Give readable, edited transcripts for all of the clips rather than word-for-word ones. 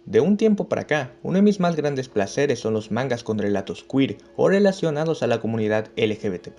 De un tiempo para acá, uno de mis más grandes placeres son los mangas con relatos queer o relacionados a la comunidad LGBT+,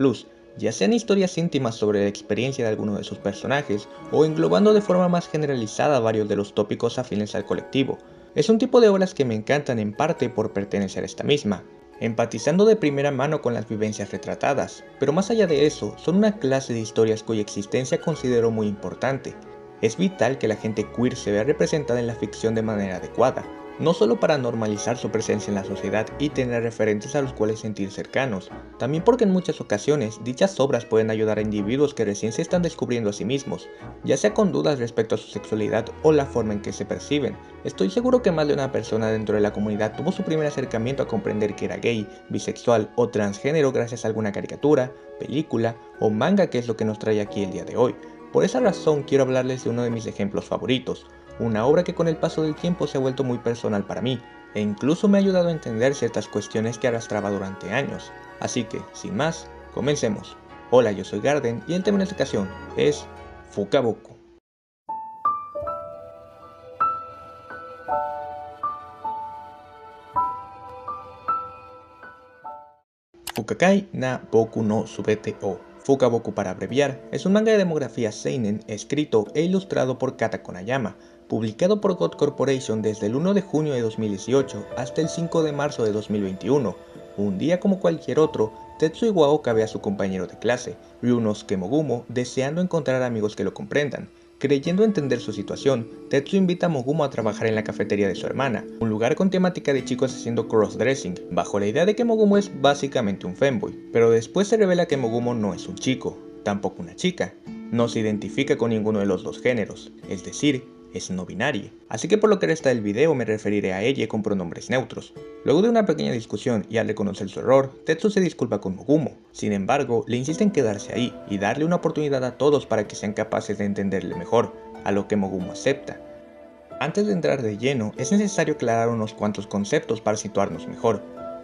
ya sean historias íntimas sobre la experiencia de alguno de sus personajes o englobando de forma más generalizada varios de los tópicos afines al colectivo. Es un tipo de obras que me encantan en parte por pertenecer a esta misma, empatizando de primera mano con las vivencias retratadas, pero más allá de eso, son una clase de historias cuya existencia considero muy importante. Es vital que la gente queer se vea representada en la ficción de manera adecuada, no solo para normalizar su presencia en la sociedad y tener referentes a los cuales sentir cercanos, también porque en muchas ocasiones dichas obras pueden ayudar a individuos que recién se están descubriendo a sí mismos, ya sea con dudas respecto a su sexualidad o la forma en que se perciben. Estoy seguro que más de una persona dentro de la comunidad tuvo su primer acercamiento a comprender que era gay, bisexual o transgénero gracias a alguna caricatura, película o manga, que es lo que nos trae aquí el día de hoy. Por esa razón quiero hablarles de uno de mis ejemplos favoritos, una obra que con el paso del tiempo se ha vuelto muy personal para mí, e incluso me ha ayudado a entender ciertas cuestiones que arrastraba durante años. Así que, sin más, comencemos. Hola, yo soy Garden y el tema de esta ocasión es Fukaboku. Fukakai na Boku no Subete o Fukaboku para abreviar, es un manga de demografía seinen escrito e ilustrado por Kata Konayama, publicado por God Corporation desde el 1 de junio de 2018 hasta el 5 de marzo de 2021. Un día como cualquier otro, Tetsu Iwaoka ve a su compañero de clase, Ryunosuke Mogumo, deseando encontrar amigos que lo comprendan. Creyendo entender su situación, Tetsu invita a Mogumo a trabajar en la cafetería de su hermana, un lugar con temática de chicos haciendo crossdressing, bajo la idea de que Mogumo es básicamente un femboy, pero después se revela que Mogumo no es un chico, tampoco una chica, no se identifica con ninguno de los dos géneros, es decir, es no binaria, así que por lo que resta del video me referiré a ella con pronombres neutros. Luego de una pequeña discusión y al reconocer su error, Tetsu se disculpa con Mogumo, sin embargo le insiste en quedarse ahí y darle una oportunidad a todos para que sean capaces de entenderle mejor, a lo que Mogumo acepta. Antes de entrar de lleno, es necesario aclarar unos cuantos conceptos para situarnos mejor.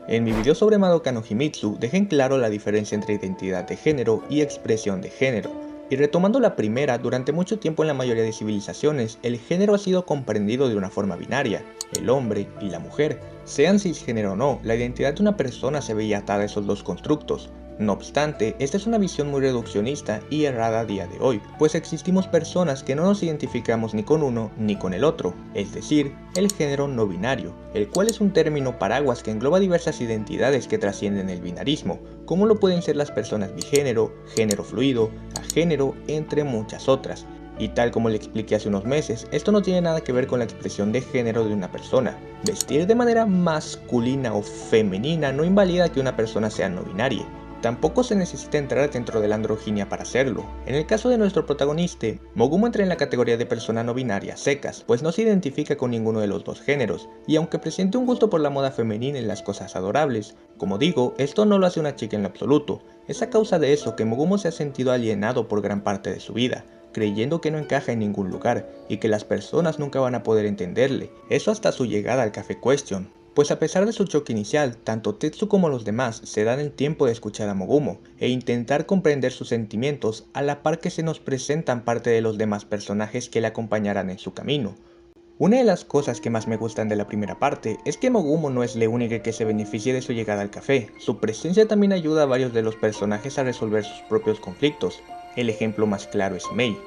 En mi video sobre Madoka no Himitsu dejé en claro la diferencia entre identidad de género y expresión de género. Y retomando la primera, durante mucho tiempo en la mayoría de civilizaciones, el género ha sido comprendido de una forma binaria, el hombre y la mujer. Sean cisgénero o no, la identidad de una persona se veía atada a esos dos constructos. No obstante, esta es una visión muy reduccionista y errada a día de hoy, pues existimos personas que no nos identificamos ni con uno ni con el otro, es decir, el género no binario, el cual es un término paraguas que engloba diversas identidades que trascienden el binarismo, como lo pueden ser las personas bigénero, género fluido, agénero, entre muchas otras. Y tal como le expliqué hace unos meses, esto no tiene nada que ver con la expresión de género de una persona. Vestir de manera masculina o femenina no invalida que una persona sea no binaria. Tampoco se necesita entrar dentro de la androginia para hacerlo. En el caso de nuestro protagonista, Mogumo entra en la categoría de persona no binaria secas, pues no se identifica con ninguno de los dos géneros, y aunque presente un gusto por la moda femenina y las cosas adorables, como digo, esto no lo hace una chica en lo absoluto. Es a causa de eso que Mogumo se ha sentido alienado por gran parte de su vida, creyendo que no encaja en ningún lugar, y que las personas nunca van a poder entenderle, eso hasta su llegada al Café Question. Pues a pesar de su choque inicial, tanto Tetsu como los demás se dan el tiempo de escuchar a Mogumo e intentar comprender sus sentimientos a la par que se nos presentan parte de los demás personajes que le acompañarán en su camino. Una de las cosas que más me gustan de la primera parte es que Mogumo no es la única que se beneficie de su llegada al café, su presencia también ayuda a varios de los personajes a resolver sus propios conflictos. El ejemplo más claro es Mei,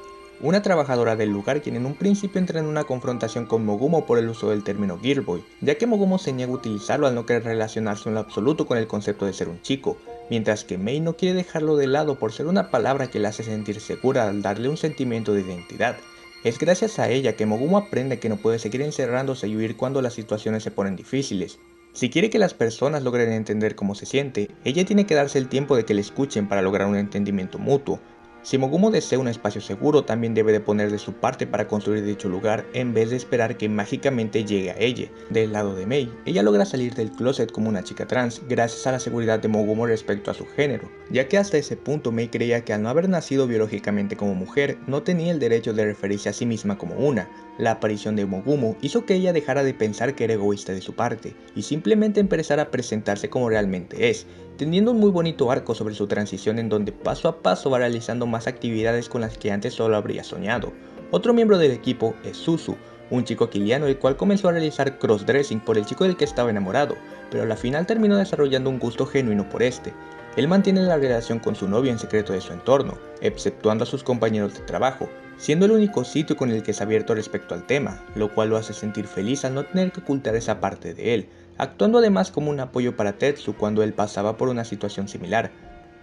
una trabajadora del lugar quien en un principio entra en una confrontación con Mogumo por el uso del término Girlboy, ya que Mogumo se niega a utilizarlo al no querer relacionarse en lo absoluto con el concepto de ser un chico, mientras que Mei no quiere dejarlo de lado por ser una palabra que la hace sentir segura al darle un sentimiento de identidad. Es gracias a ella que Mogumo aprende que no puede seguir encerrándose y huir cuando las situaciones se ponen difíciles. Si quiere que las personas logren entender cómo se siente, ella tiene que darse el tiempo de que le escuchen para lograr un entendimiento mutuo. Si Mogumo desea un espacio seguro, también debe de poner de su parte para construir dicho lugar en vez de esperar que mágicamente llegue a ella. Del lado de Mei, ella logra salir del closet como una chica trans gracias a la seguridad de Mogumo respecto a su género, ya que hasta ese punto Mei creía que al no haber nacido biológicamente como mujer, no tenía el derecho de referirse a sí misma como una. La aparición de Mogumo hizo que ella dejara de pensar que era egoísta de su parte, y simplemente empezara a presentarse como realmente es, teniendo un muy bonito arco sobre su transición en donde paso a paso va realizando más actividades con las que antes solo habría soñado. Otro miembro del equipo es Suzu, un chico aquiliano el cual comenzó a realizar crossdressing por el chico del que estaba enamorado, pero a la final terminó desarrollando un gusto genuino por este. Él mantiene la relación con su novio en secreto de su entorno, exceptuando a sus compañeros de trabajo, siendo el único sitio con el que es abierto respecto al tema, lo cual lo hace sentir feliz al no tener que ocultar esa parte de él, actuando además como un apoyo para Tetsu cuando él pasaba por una situación similar.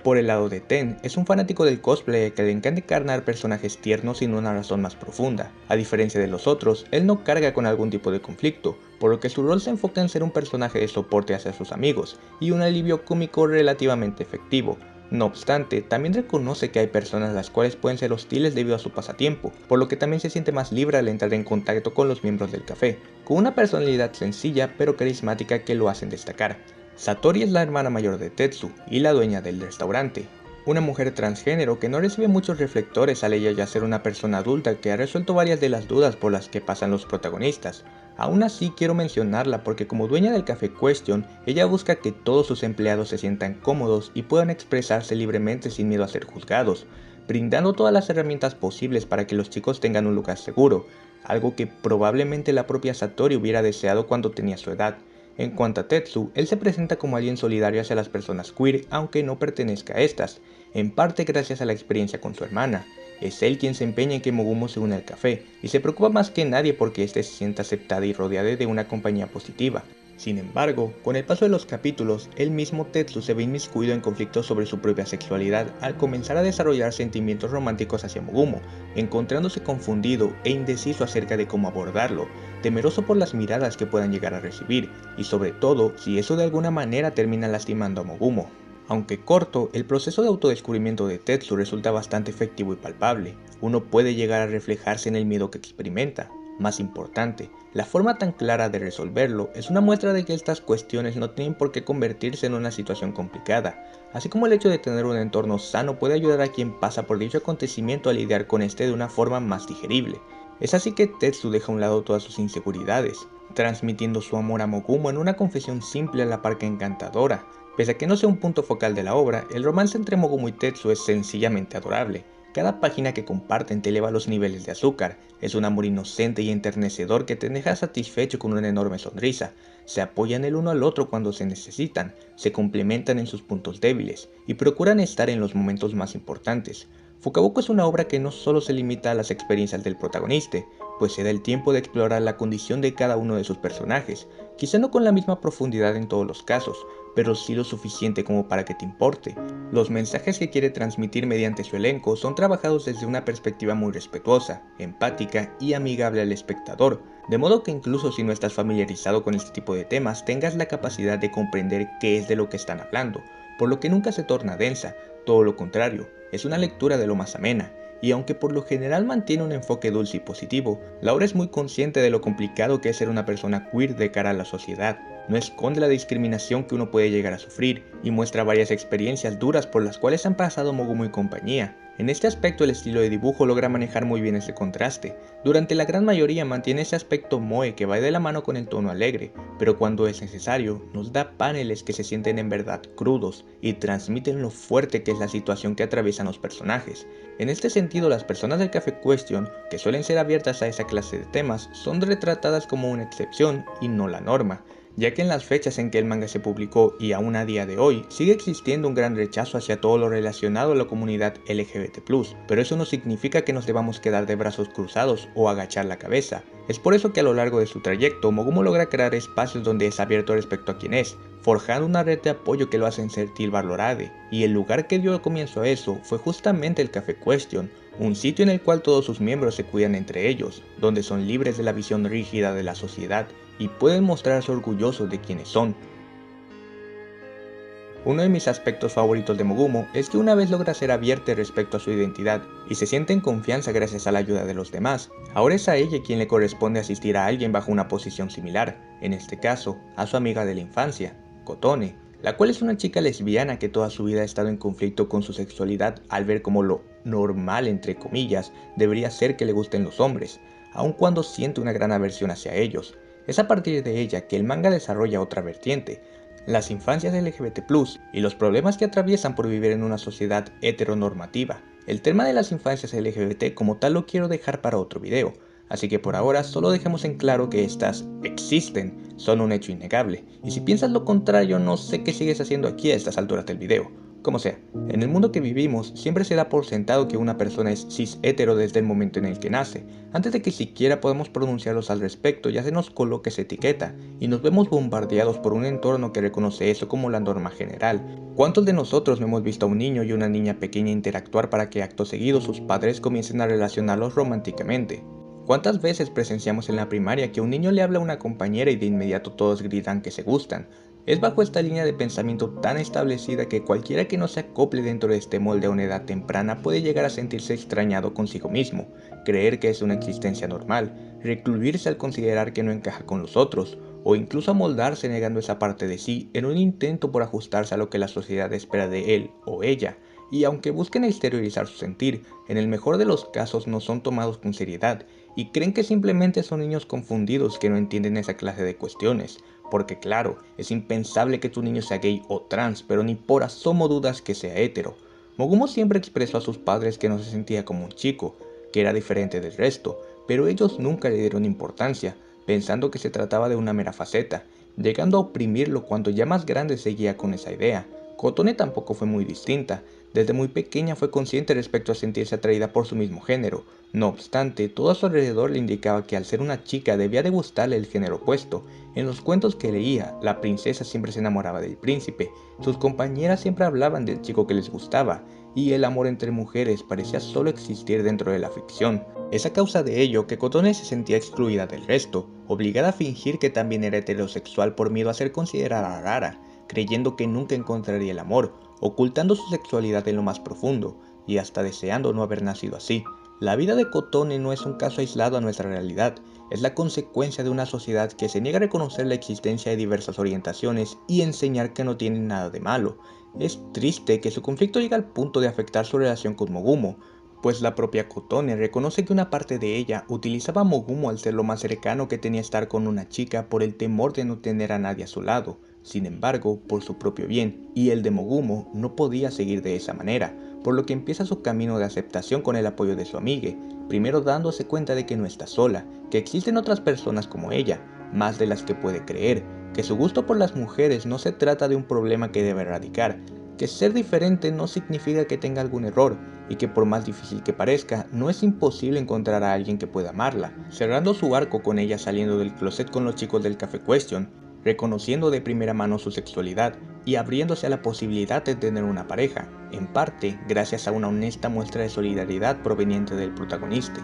Por el lado de Ten, es un fanático del cosplay que le encanta encarnar personajes tiernos sin una razón más profunda. A diferencia de los otros, él no carga con algún tipo de conflicto, por lo que su rol se enfoca en ser un personaje de soporte hacia sus amigos, y un alivio cómico relativamente efectivo. No obstante, también reconoce que hay personas las cuales pueden ser hostiles debido a su pasatiempo, por lo que también se siente más libre al entrar en contacto con los miembros del café, con una personalidad sencilla pero carismática que lo hacen destacar. Satori es la hermana mayor de Tetsu y la dueña del restaurante, una mujer transgénero que no recibe muchos reflectores al ella ya ser una persona adulta que ha resuelto varias de las dudas por las que pasan los protagonistas. Aún así quiero mencionarla porque como dueña del Café Question, ella busca que todos sus empleados se sientan cómodos y puedan expresarse libremente sin miedo a ser juzgados, brindando todas las herramientas posibles para que los chicos tengan un lugar seguro, algo que probablemente la propia Satori hubiera deseado cuando tenía su edad. En cuanto a Tetsu, él se presenta como alguien solidario hacia las personas queer aunque no pertenezca a estas, en parte gracias a la experiencia con su hermana. Es él quien se empeña en que Mogumo se una al café, y se preocupa más que nadie porque éste se sienta aceptada y rodeada de una compañía positiva. Sin embargo, con el paso de los capítulos, el mismo Tetsu se ve inmiscuido en conflictos sobre su propia sexualidad al comenzar a desarrollar sentimientos románticos hacia Mogumo, encontrándose confundido e indeciso acerca de cómo abordarlo, temeroso por las miradas que puedan llegar a recibir, y sobre todo si eso de alguna manera termina lastimando a Mogumo. Aunque corto, el proceso de autodescubrimiento de Tetsu resulta bastante efectivo y palpable. Uno puede llegar a reflejarse en el miedo que experimenta. Más importante, la forma tan clara de resolverlo es una muestra de que estas cuestiones no tienen por qué convertirse en una situación complicada, así como el hecho de tener un entorno sano puede ayudar a quien pasa por dicho acontecimiento a lidiar con este de una forma más digerible. Es así que Tetsu deja a un lado todas sus inseguridades, transmitiendo su amor a Mogumo en una confesión simple a la par que encantadora. Pese a que no sea un punto focal de la obra, el romance entre Mogumo y Tetsu es sencillamente adorable. Cada página que comparten te eleva los niveles de azúcar, es un amor inocente y enternecedor que te deja satisfecho con una enorme sonrisa. Se apoyan el uno al otro cuando se necesitan, se complementan en sus puntos débiles y procuran estar en los momentos más importantes. Fukaboku es una obra que no solo se limita a las experiencias del protagonista, pues se da el tiempo de explorar la condición de cada uno de sus personajes, quizá no con la misma profundidad en todos los casos, pero sí lo suficiente como para que te importe. Los mensajes que quiere transmitir mediante su elenco son trabajados desde una perspectiva muy respetuosa, empática y amigable al espectador, de modo que incluso si no estás familiarizado con este tipo de temas, tengas la capacidad de comprender qué es de lo que están hablando, por lo que nunca se torna densa, todo lo contrario, es una lectura de lo más amena. Y aunque por lo general mantiene un enfoque dulce y positivo, la obra es muy consciente de lo complicado que es ser una persona queer de cara a la sociedad. No esconde la discriminación que uno puede llegar a sufrir, y muestra varias experiencias duras por las cuales han pasado Mogumo y compañía. En este aspecto el estilo de dibujo logra manejar muy bien ese contraste. Durante la gran mayoría mantiene ese aspecto moe que va de la mano con el tono alegre, pero cuando es necesario nos da paneles que se sienten en verdad crudos y transmiten lo fuerte que es la situación que atraviesan los personajes. En este sentido, las personas del Café Question, que suelen ser abiertas a esa clase de temas, son retratadas como una excepción y no la norma, ya que en las fechas en que el manga se publicó y aún a día de hoy, sigue existiendo un gran rechazo hacia todo lo relacionado a la comunidad LGBT+, pero eso no significa que nos debamos quedar de brazos cruzados o agachar la cabeza. Es por eso que a lo largo de su trayecto, Mogumo logra crear espacios donde es abierto respecto a quién es, forjando una red de apoyo que lo hacen sentir valorado, y el lugar que dio comienzo a eso fue justamente el Café Question, un sitio en el cual todos sus miembros se cuidan entre ellos, donde son libres de la visión rígida de la sociedad y pueden mostrarse orgullosos de quienes son. Uno de mis aspectos favoritos de Mogumo es que una vez logra ser abierta respecto a su identidad y se siente en confianza gracias a la ayuda de los demás, ahora es a ella quien le corresponde asistir a alguien bajo una posición similar, en este caso, a su amiga de la infancia, Kotone, la cual es una chica lesbiana que toda su vida ha estado en conflicto con su sexualidad al ver como lo normal, entre comillas, debería ser que le gusten los hombres, aun cuando siente una gran aversión hacia ellos. Es a partir de ella que el manga desarrolla otra vertiente, las infancias LGBT+, y los problemas que atraviesan por vivir en una sociedad heteronormativa. El tema de las infancias LGBT como tal lo quiero dejar para otro video, así que por ahora solo dejemos en claro que estas existen, son un hecho innegable, y si piensas lo contrario no sé qué sigues haciendo aquí a estas alturas del video. Como sea, en el mundo que vivimos siempre se da por sentado que una persona es cis hetero desde el momento en el que nace. Antes de que siquiera podamos pronunciarnos al respecto ya se nos coloca esa etiqueta, y nos vemos bombardeados por un entorno que reconoce eso como la norma general. ¿Cuántos de nosotros no hemos visto a un niño y una niña pequeña interactuar para que acto seguido sus padres comiencen a relacionarlos románticamente? ¿Cuántas veces presenciamos en la primaria que un niño le habla a una compañera y de inmediato todos gritan que se gustan? Es bajo esta línea de pensamiento tan establecida que cualquiera que no se acople dentro de este molde a una edad temprana puede llegar a sentirse extrañado consigo mismo, creer que es una existencia normal, recluirse al considerar que no encaja con los otros, o incluso amoldarse negando esa parte de sí en un intento por ajustarse a lo que la sociedad espera de él o ella. Y aunque busquen exteriorizar su sentir, en el mejor de los casos no son tomados con seriedad y creen que simplemente son niños confundidos que no entienden esa clase de cuestiones. Porque claro, es impensable que tu niño sea gay o trans, pero ni por asomo dudas que sea hetero. Mogumo siempre expresó a sus padres que no se sentía como un chico, que era diferente del resto, pero ellos nunca le dieron importancia, pensando que se trataba de una mera faceta, llegando a oprimirlo cuando ya más grande seguía con esa idea. Kotone tampoco fue muy distinta, desde muy pequeña fue consciente respecto a sentirse atraída por su mismo género. No obstante, todo a su alrededor le indicaba que al ser una chica debía de gustarle el género opuesto. En los cuentos que leía, la princesa siempre se enamoraba del príncipe, sus compañeras siempre hablaban del chico que les gustaba, y el amor entre mujeres parecía solo existir dentro de la ficción. Es a causa de ello que Kotone se sentía excluida del resto, obligada a fingir que también era heterosexual por miedo a ser considerada rara, creyendo que nunca encontraría el amor, ocultando su sexualidad en lo más profundo, y hasta deseando no haber nacido así. La vida de Kotone no es un caso aislado a nuestra realidad, es la consecuencia de una sociedad que se niega a reconocer la existencia de diversas orientaciones y enseñar que no tienen nada de malo. Es triste que su conflicto llegue al punto de afectar su relación con Mogumo, pues la propia Kotone reconoce que una parte de ella utilizaba a Mogumo al ser lo más cercano que tenía estar con una chica por el temor de no tener a nadie a su lado. Sin embargo, por su propio bien y el de Mogumo no podía seguir de esa manera, por lo que empieza su camino de aceptación con el apoyo de su amigue, primero dándose cuenta de que no está sola, que existen otras personas como ella, más de las que puede creer, que su gusto por las mujeres no se trata de un problema que debe erradicar, que ser diferente no significa que tenga algún error, y que por más difícil que parezca, no es imposible encontrar a alguien que pueda amarla, cerrando su arco con ella saliendo del closet con los chicos del Café Question, reconociendo de primera mano su sexualidad y abriéndose a la posibilidad de tener una pareja, en parte gracias a una honesta muestra de solidaridad proveniente del protagonista.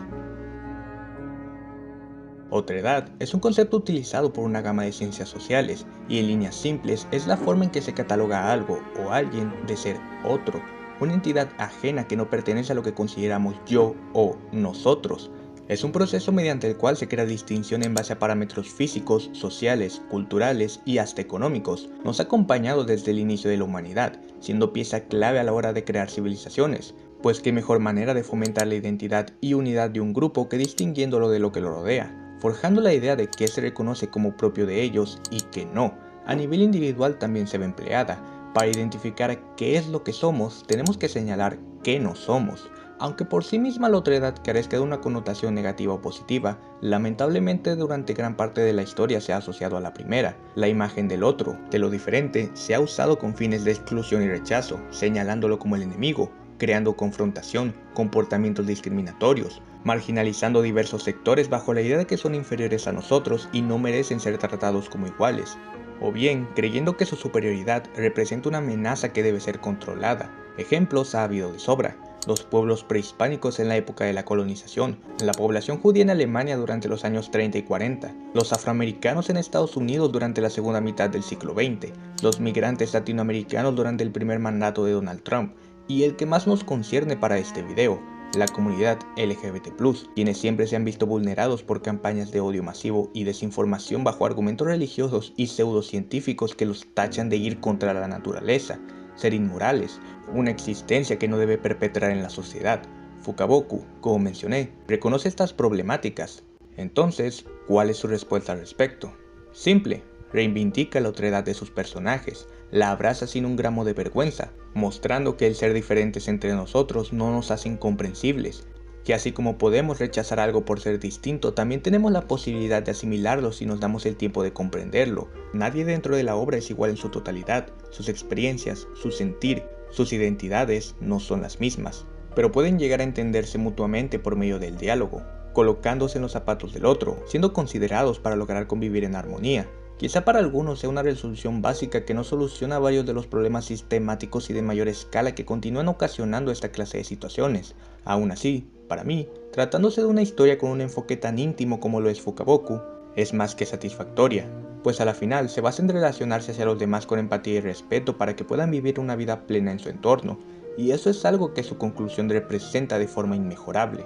Otredad es un concepto utilizado por una gama de ciencias sociales y en líneas simples es la forma en que se cataloga a algo o a alguien de ser otro, una entidad ajena que no pertenece a lo que consideramos yo o nosotros. Es un proceso mediante el cual se crea distinción en base a parámetros físicos, sociales, culturales y hasta económicos. Nos ha acompañado desde el inicio de la humanidad, siendo pieza clave a la hora de crear civilizaciones, pues qué mejor manera de fomentar la identidad y unidad de un grupo que distinguiéndolo de lo que lo rodea, forjando la idea de qué se reconoce como propio de ellos y qué no. A nivel individual también se ve empleada. Para identificar qué es lo que somos, tenemos que señalar qué no somos. Aunque por sí misma la otredad carezca de una connotación negativa o positiva, lamentablemente durante gran parte de la historia se ha asociado a la primera. La imagen del otro, de lo diferente, se ha usado con fines de exclusión y rechazo, señalándolo como el enemigo, creando confrontación, comportamientos discriminatorios, marginalizando diversos sectores bajo la idea de que son inferiores a nosotros y no merecen ser tratados como iguales, o bien creyendo que su superioridad representa una amenaza que debe ser controlada. Ejemplos ha habido de sobra. Los pueblos prehispánicos en la época de la colonización, la población judía en Alemania durante los años 30 y 40, los afroamericanos en Estados Unidos durante la segunda mitad del siglo XX, los migrantes latinoamericanos durante el primer mandato de Donald Trump, y el que más nos concierne para este video, la comunidad LGBT+, quienes siempre se han visto vulnerados por campañas de odio masivo y desinformación bajo argumentos religiosos y pseudocientíficos que los tachan de ir contra la naturaleza, ser inmorales, una existencia que no debe perpetrar en la sociedad. Fukaboku, como mencioné, reconoce estas problemáticas. Entonces, ¿cuál es su respuesta al respecto? Simple, reivindica la otredad de sus personajes, la abraza sin un gramo de vergüenza, mostrando que el ser diferentes entre nosotros no nos hace incomprensibles, que así como podemos rechazar algo por ser distinto, también tenemos la posibilidad de asimilarlo si nos damos el tiempo de comprenderlo. Nadie dentro de la obra es igual en su totalidad, sus experiencias, su sentir, sus identidades no son las mismas, pero pueden llegar a entenderse mutuamente por medio del diálogo, colocándose en los zapatos del otro, siendo considerados para lograr convivir en armonía. Quizá para algunos sea una resolución básica que no soluciona varios de los problemas sistemáticos y de mayor escala que continúan ocasionando esta clase de situaciones. Aún así, para mí, tratándose de una historia con un enfoque tan íntimo como lo es Fukaboku, es más que satisfactoria, pues a la final se basa en relacionarse hacia los demás con empatía y respeto para que puedan vivir una vida plena en su entorno, y eso es algo que su conclusión representa de forma inmejorable.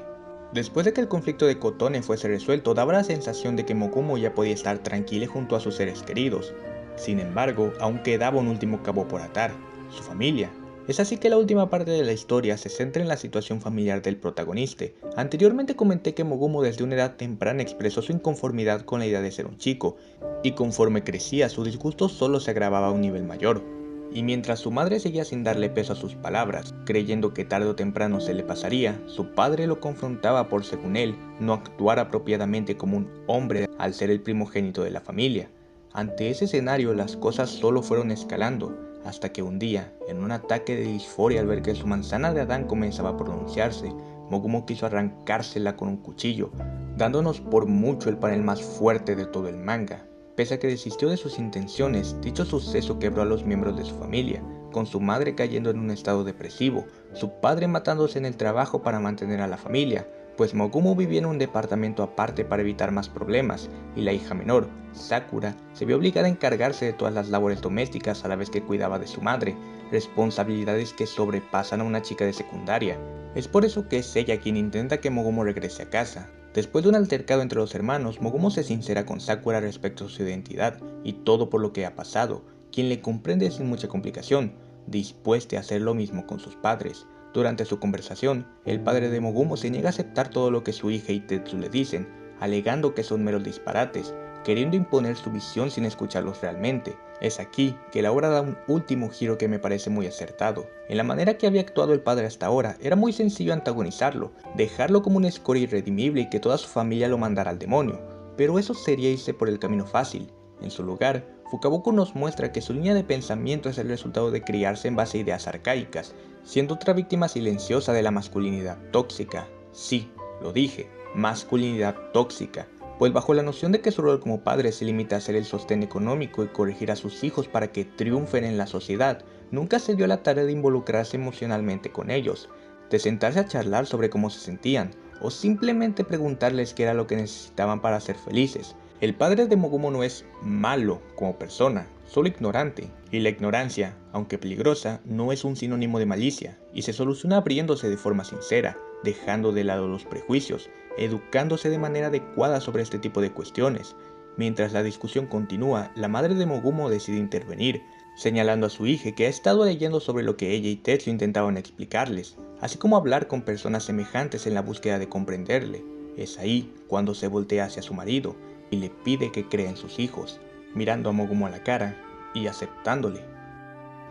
Después de que el conflicto de Kotone fuese resuelto, daba la sensación de que Mogumo ya podía estar tranquilo junto a sus seres queridos. Sin embargo, aún quedaba un último cabo por atar, su familia. Es así que la última parte de la historia se centra en la situación familiar del protagonista. Anteriormente comenté que Mogumo desde una edad temprana expresó su inconformidad con la idea de ser un chico, y conforme crecía su disgusto solo se agravaba a un nivel mayor. Y mientras su madre seguía sin darle peso a sus palabras, creyendo que tarde o temprano se le pasaría, su padre lo confrontaba por, según él, no actuar apropiadamente como un hombre al ser el primogénito de la familia. Ante ese escenario las cosas solo fueron escalando, hasta que un día, en un ataque de disforia al ver que su manzana de Adán comenzaba a pronunciarse, Mogumo quiso arrancársela con un cuchillo, dándonos por mucho el panel más fuerte de todo el manga. Pese a que desistió de sus intenciones, dicho suceso quebró a los miembros de su familia, con su madre cayendo en un estado depresivo, su padre matándose en el trabajo para mantener a la familia, pues Mogumo vivía en un departamento aparte para evitar más problemas, y la hija menor, Sakura, se vio obligada a encargarse de todas las labores domésticas a la vez que cuidaba de su madre, responsabilidades que sobrepasan a una chica de secundaria. Es por eso que es ella quien intenta que Mogumo regrese a casa. Después de un altercado entre los hermanos, Mogumo se sincera con Sakura respecto a su identidad y todo por lo que ha pasado, quien le comprende sin mucha complicación, dispuesta a hacer lo mismo con sus padres. Durante su conversación, el padre de Mogumo se niega a aceptar todo lo que su hija y Tetsu le dicen, alegando que son meros disparates, queriendo imponer su visión sin escucharlos realmente. Es aquí que la obra da un último giro que me parece muy acertado. En la manera que había actuado el padre hasta ahora, era muy sencillo antagonizarlo, dejarlo como una escoria irredimible y que toda su familia lo mandara al demonio, pero eso sería irse por el camino fácil. En su lugar, Fukaboku nos muestra que su línea de pensamiento es el resultado de criarse en base a ideas arcaicas, siendo otra víctima silenciosa de la masculinidad tóxica. Sí, lo dije, masculinidad tóxica, pues bajo la noción de que su rol como padre se limita a ser el sostén económico y corregir a sus hijos para que triunfen en la sociedad, nunca se dio la tarea de involucrarse emocionalmente con ellos, de sentarse a charlar sobre cómo se sentían, o simplemente preguntarles qué era lo que necesitaban para ser felices. El padre de Mogumo no es malo como persona, solo ignorante, y la ignorancia, aunque peligrosa, no es un sinónimo de malicia, y se soluciona abriéndose de forma sincera, dejando de lado los prejuicios, educándose de manera adecuada sobre este tipo de cuestiones. Mientras la discusión continúa, la madre de Mogumo decide intervenir, señalando a su hija que ha estado leyendo sobre lo que ella y Tetsu intentaban explicarles, así como hablar con personas semejantes en la búsqueda de comprenderle. Es ahí cuando se voltea hacia su marido y le pide que crea en sus hijos, mirando a Mogumo a la cara y aceptándole.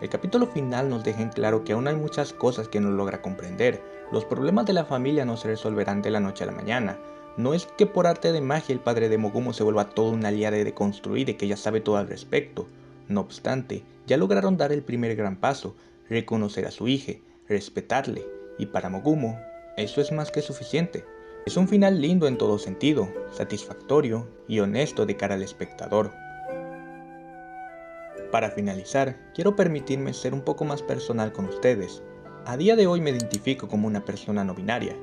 El capítulo final nos deja en claro que aún hay muchas cosas que no logra comprender. Los problemas de la familia no se resolverán de la noche a la mañana. No es que por arte de magia el padre de Mogumo se vuelva todo un aliado de construir y que ya sabe todo al respecto. No obstante, ya lograron dar el primer gran paso, reconocer a su hija, respetarle, y para Mogumo, eso es más que suficiente. Es un final lindo en todo sentido, satisfactorio y honesto de cara al espectador. Para finalizar, quiero permitirme ser un poco más personal con ustedes. A día de hoy me identifico como una persona no binaria.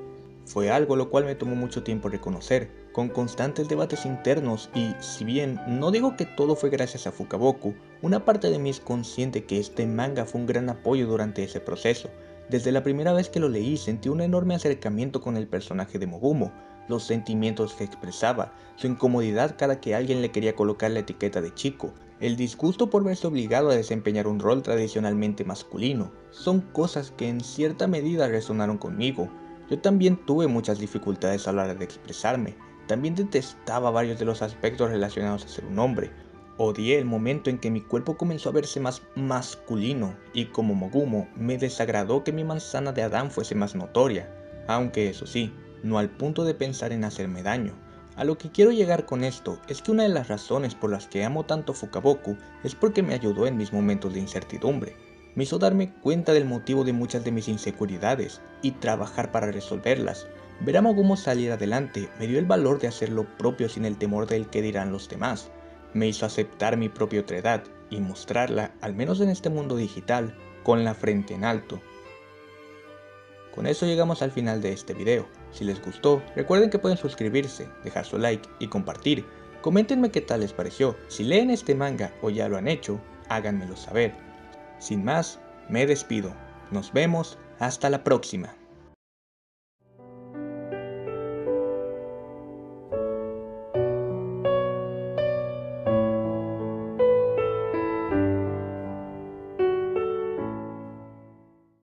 Fue algo lo cual me tomó mucho tiempo reconocer, con constantes debates internos y, si bien no digo que todo fue gracias a Fukaboku, una parte de mí es consciente que este manga fue un gran apoyo durante ese proceso. Desde la primera vez que lo leí sentí un enorme acercamiento con el personaje de Mogumo, los sentimientos que expresaba, su incomodidad cada que alguien le quería colocar la etiqueta de chico, el disgusto por verse obligado a desempeñar un rol tradicionalmente masculino, son cosas que en cierta medida resonaron conmigo. Yo también tuve muchas dificultades a la hora de expresarme, también detestaba varios de los aspectos relacionados a ser un hombre. Odié el momento en que mi cuerpo comenzó a verse más masculino y como Mogumo me desagradó que mi manzana de Adán fuese más notoria, aunque eso sí, no al punto de pensar en hacerme daño. A lo que quiero llegar con esto es que una de las razones por las que amo tanto Fukaboku es porque me ayudó en mis momentos de incertidumbre. Me hizo darme cuenta del motivo de muchas de mis inseguridades y trabajar para resolverlas. Ver a Mogumo salir adelante me dio el valor de hacer lo propio sin el temor del que dirán los demás. Me hizo aceptar mi propia otredad y mostrarla, al menos en este mundo digital, con la frente en alto. Con eso llegamos al final de este video. Si les gustó, recuerden que pueden suscribirse, dejar su like y compartir. Coméntenme qué tal les pareció. Si leen este manga o ya lo han hecho, háganmelo saber. Sin más, me despido. Nos vemos hasta la próxima.